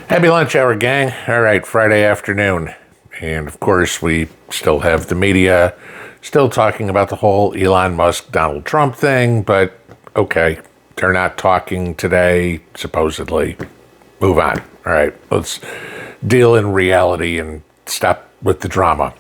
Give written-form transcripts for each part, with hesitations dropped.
Happy lunch hour, gang. All right, Friday afternoon. And of course, we still have the media still talking about the whole Elon Musk, Donald Trump thing, but okay, they're not talking today, supposedly. Move on. All right, let's deal in reality and stop with the drama.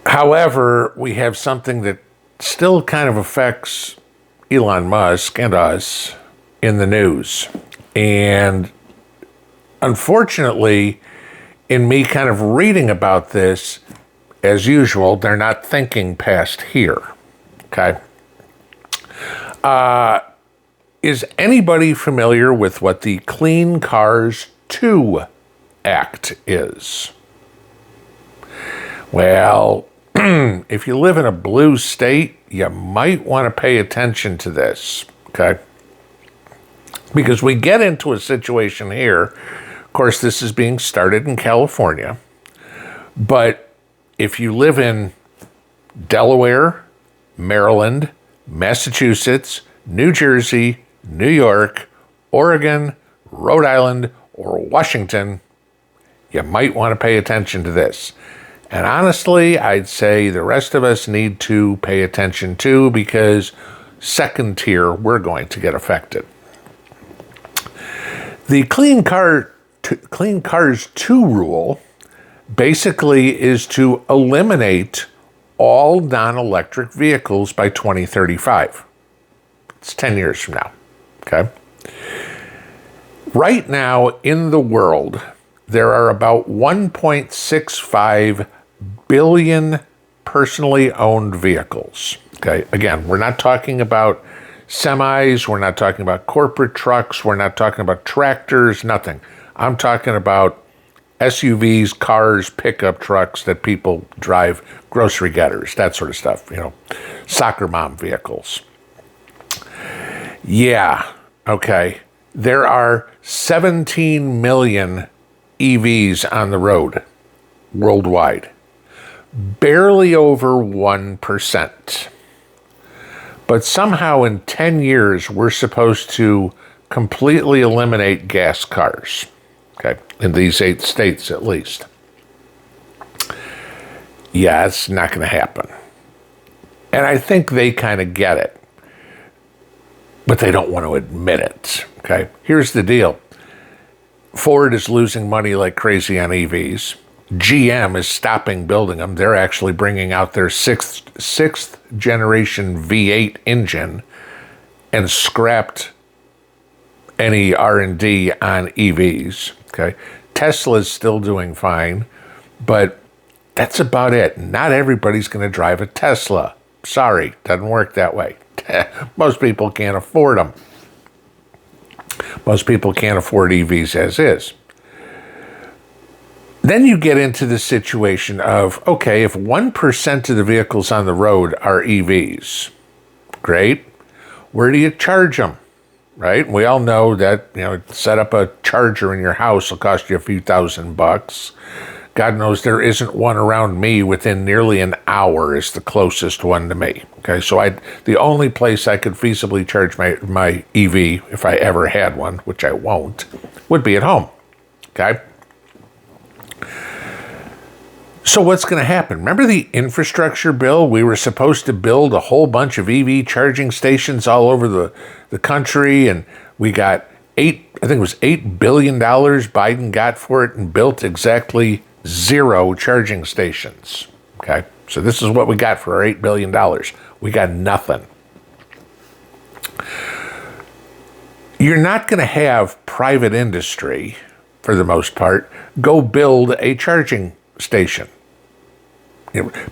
However, we have something that still kind of affects Elon Musk and us in the news. And unfortunately, in me kind of reading about this, as usual, they're not thinking past here. Okay. Is anybody familiar with what the Clean Cars 2 Act is? Well, if you live in a blue state, you might want to pay attention to this, okay? Because we get into a situation here, of course, this is being started in California, but if you live in Delaware, Maryland, Massachusetts, New Jersey, New York, Oregon, Rhode Island, or Washington, you might want to pay attention to this. And honestly, I'd say the rest of us need to pay attention too, because second tier, we're going to get affected. The Clean Cars 2 rule basically is to eliminate all non-electric vehicles by 2035. It's 10 years from now, okay? Right now in the world, there are about 1.65 billion personally owned vehicles, okay? Again, we're not talking about semis, we're not talking about corporate trucks, we're not talking about tractors, nothing. I'm talking about SUVs, cars, pickup trucks that people drive, grocery getters, that sort of stuff, soccer mom vehicles. Yeah, okay. There are 17 million EVs on the road worldwide. Barely over 1%. But somehow in 10 years, we're supposed to completely eliminate gas cars. Okay, in these 8 states at least. Yeah, it's not going to happen. And I think they kind of get it. But they don't want to admit it. Okay, here's the deal. Ford is losing money like crazy on EVs. GM is stopping building them. They're actually bringing out their sixth generation V8 engine and scrapped any R&D on EVs. Okay, Tesla's still doing fine, but that's about it. Not everybody's going to drive a Tesla. Sorry, doesn't work that way. Most people can't afford them. Most people can't afford EVs as is. Then you get into the situation of, okay, if 1% of the vehicles on the road are EVs, great. Where do you charge them, right? We all know that, set up a charger in your house will cost you a few $1,000. God knows there isn't one around me within nearly an hour is the closest one to me. Okay, so the only place I could feasibly charge my EV, if I ever had one, which I won't, would be at home. Okay? So what's going to happen? Remember the infrastructure bill? We were supposed to build a whole bunch of EV charging stations all over the country, and we got $8 billion Biden got for it and built exactly 0 charging stations. Okay, so this is what we got for our $8 billion. We got nothing. You're not going to have private industry, for the most part, go build a charging station.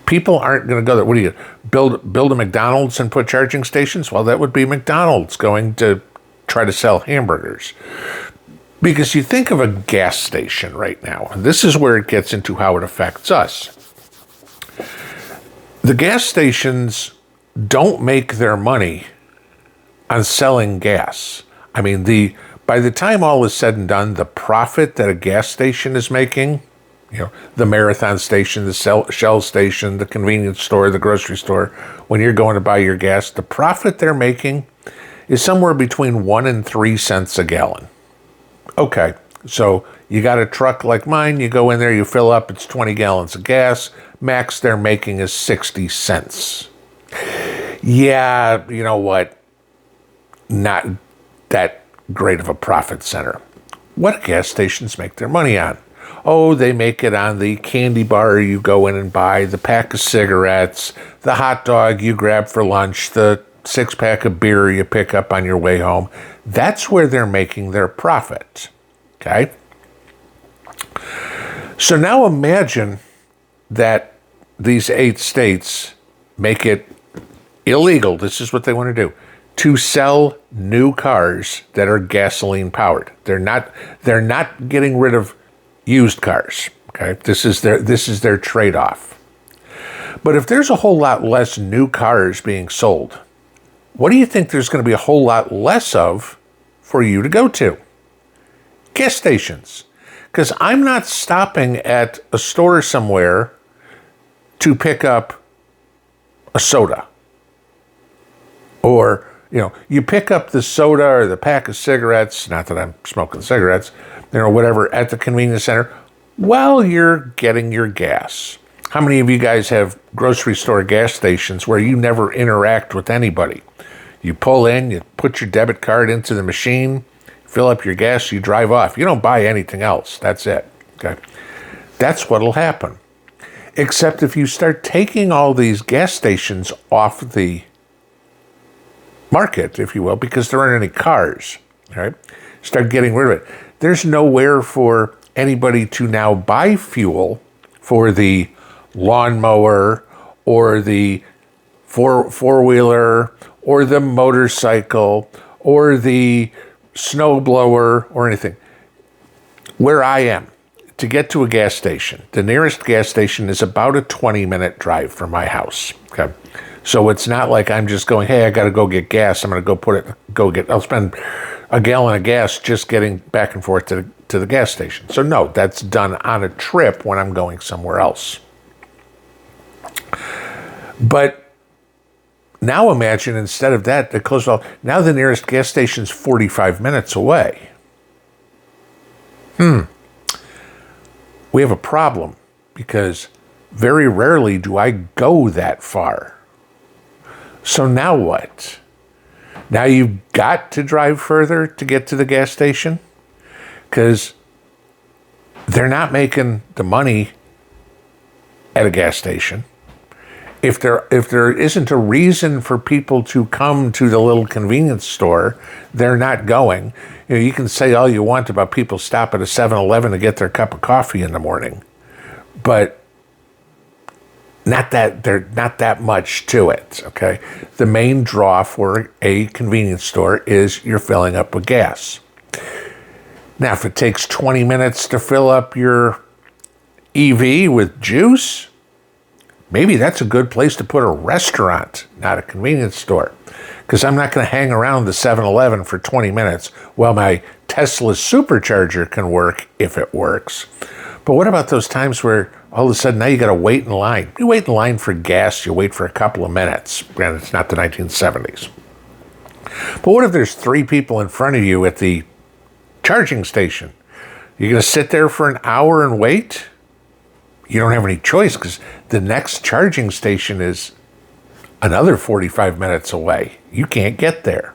People aren't going to go there. What do you build a McDonald's and put charging stations? Well, that would be McDonald's going to try to sell hamburgers. Because you think of a gas station right now, and this is where it gets into how it affects us. The gas stations don't make their money on selling gas. I mean, by the time all is said and done, the profit that a gas station is making, the marathon station, the Shell station, the convenience store, the grocery store, when you're going to buy your gas, the profit they're making is somewhere between 1 and 3 cents a gallon. Okay, so you got a truck like mine, you go in there, you fill up, it's 20 gallons of gas. Max they're making is 60 cents. Yeah, you know what? Not that great of a profit center. What do gas stations make their money on? Oh, they make it on the candy bar you go in and buy, the pack of cigarettes, the hot dog you grab for lunch, the 6-pack of beer you pick up on your way home. That's where they're making their profit. Okay? So now imagine that these 8 states make it illegal. This is what they want to do. To sell new cars that are gasoline powered. They're not getting rid of used cars. Okay? This is their trade-off. But if there's a whole lot less new cars being sold, what do you think there's going to be a whole lot less of for you to go to? Gas stations. Because I'm not stopping at a store somewhere to pick up a soda. Or, you pick up the soda or the pack of cigarettes, not that I'm smoking cigarettes, whatever, at the convenience center while you're getting your gas. How many of you guys have grocery store gas stations where you never interact with anybody? You pull in, you put your debit card into the machine, fill up your gas, you drive off. You don't buy anything else. That's it. Okay? That's what'll happen. Except if you start taking all these gas stations off the market, if you will, because there aren't any cars, right? Start getting rid of it. There's nowhere for anybody to now buy fuel for the lawnmower or the four-wheeler or the motorcycle or the snowblower or anything. Where I am, to get to a gas station, the nearest gas station is about a 20-minute drive from my house. Okay. So it's not like I'm just going, hey, I got to go get gas. I'm going to I'll spend a gallon of gas just getting back and forth to the gas station. So no, that's done on a trip when I'm going somewhere else. But now imagine instead of that, they closed off. Now the nearest gas station is 45 minutes away. We have a problem because very rarely do I go that far. So now what? Now you've got to drive further to get to the gas station? Because they're not making the money at a gas station. If there isn't a reason for people to come to the little convenience store, they're not going. You can say all you want about people stop at a 7-Eleven to get their cup of coffee in the morning, but there's not that much to it, okay? The main draw for a convenience store is you're filling up with gas. Now, if it takes 20 minutes to fill up your EV with juice, maybe that's a good place to put a restaurant, not a convenience store. Because I'm not going to hang around the 7-Eleven for 20 minutes while my Tesla supercharger can work if it works. But what about those times where all of a sudden now you got to wait in line? You wait in line for gas, you wait for a couple of minutes. Granted, it's not the 1970s. But what if there's 3 people in front of you at the charging station? You're going to sit there for an hour and wait? You don't have any choice because the next charging station is another 45 minutes away. You can't get there.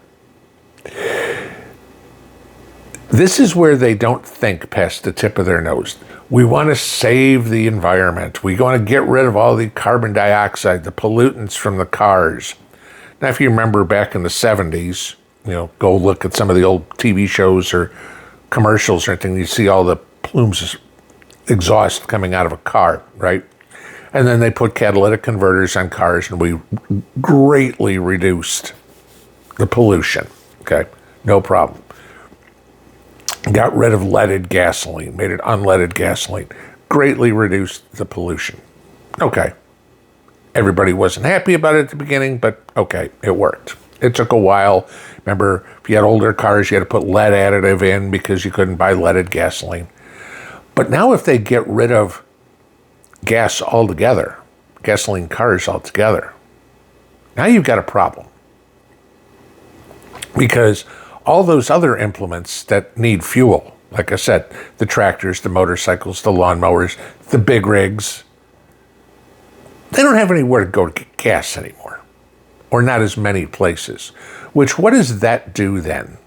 This is where they don't think past the tip of their nose. We want to save the environment. We want to get rid of all the carbon dioxide, the pollutants from the cars. Now, if you remember back in the 70s, go look at some of the old TV shows or commercials or anything, you see all the plumes of exhaust coming out of a car, right? And then they put catalytic converters on cars and we greatly reduced the pollution, okay? No problem. Got rid of leaded gasoline, made it unleaded gasoline, greatly reduced the pollution. Okay. Everybody wasn't happy about it at the beginning, but okay, it worked. It took a while. Remember, if you had older cars, you had to put lead additive in because you couldn't buy leaded gasoline. But now if they get rid of gas altogether, gasoline cars altogether, now you've got a problem. Because all those other implements that need fuel, Like I said, the tractors, the motorcycles, the lawnmowers, the big rigs, they don't have anywhere to go to get gas anymore, or not as many places. Which, what does that do then?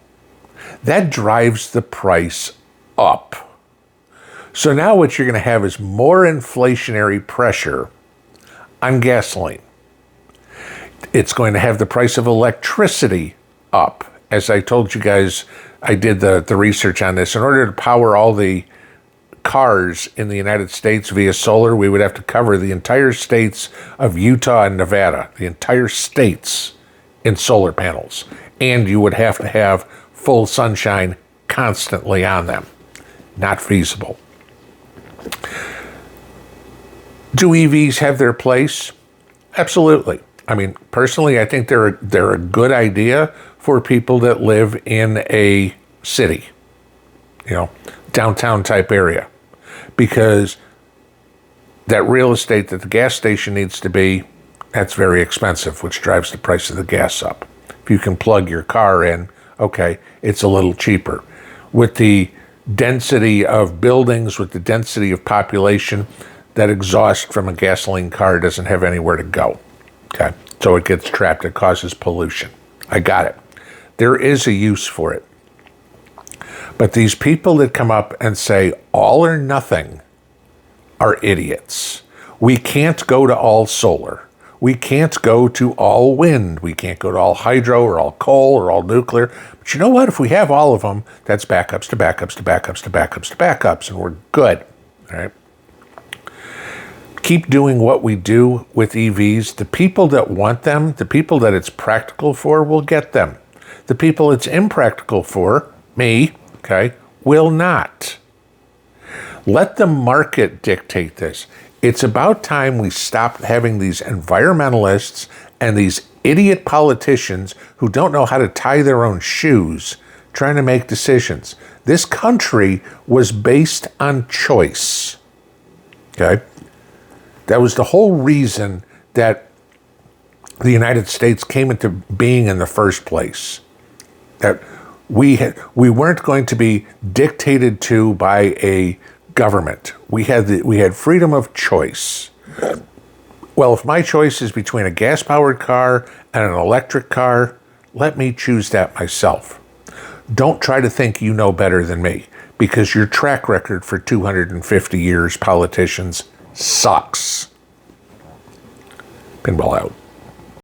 That drives the price up. So now what you're going to have is more inflationary pressure on gasoline. It's going to have the price of electricity up. As I told you guys, I did the research on this. In order to power all the cars in the United States via solar, we would have to cover the entire states of Utah and Nevada, the entire states in solar panels. And you would have to have full sunshine constantly on them. Not feasible. Do EVs have their place? Absolutely. I mean, personally, I think they're a good idea for people that live in a city, downtown type area, because that real estate that the gas station needs to be, that's very expensive, which drives the price of the gas up. If you can plug your car in, okay, it's a little cheaper. With the density of buildings, with the density of population, that exhaust from a gasoline car doesn't have anywhere to go. Okay, so it gets trapped. It causes pollution. I got it. There is a use for it. But these people that come up and say all or nothing are idiots. We can't go to all solar. We can't go to all wind. We can't go to all hydro or all coal or all nuclear. But you know what? If we have all of them, that's backups to backups to backups to backups to backups, and we're good. All right. Keep doing what we do with EVs. The people that want them, the people that it's practical for, will get them. The people it's impractical for, me, okay, will not. Let the market dictate this. It's about time we stop having these environmentalists and these idiot politicians who don't know how to tie their own shoes trying to make decisions. This country was based on choice. Okay? That was the whole reason that the United States came into being in the first place. That we weren't going to be dictated to by a government. We had freedom of choice. Well, if my choice is between a gas-powered car and an electric car, let me choose that myself. Don't try to think you know better than me, because your track record for 250 years, politicians, sucks. Pinball out.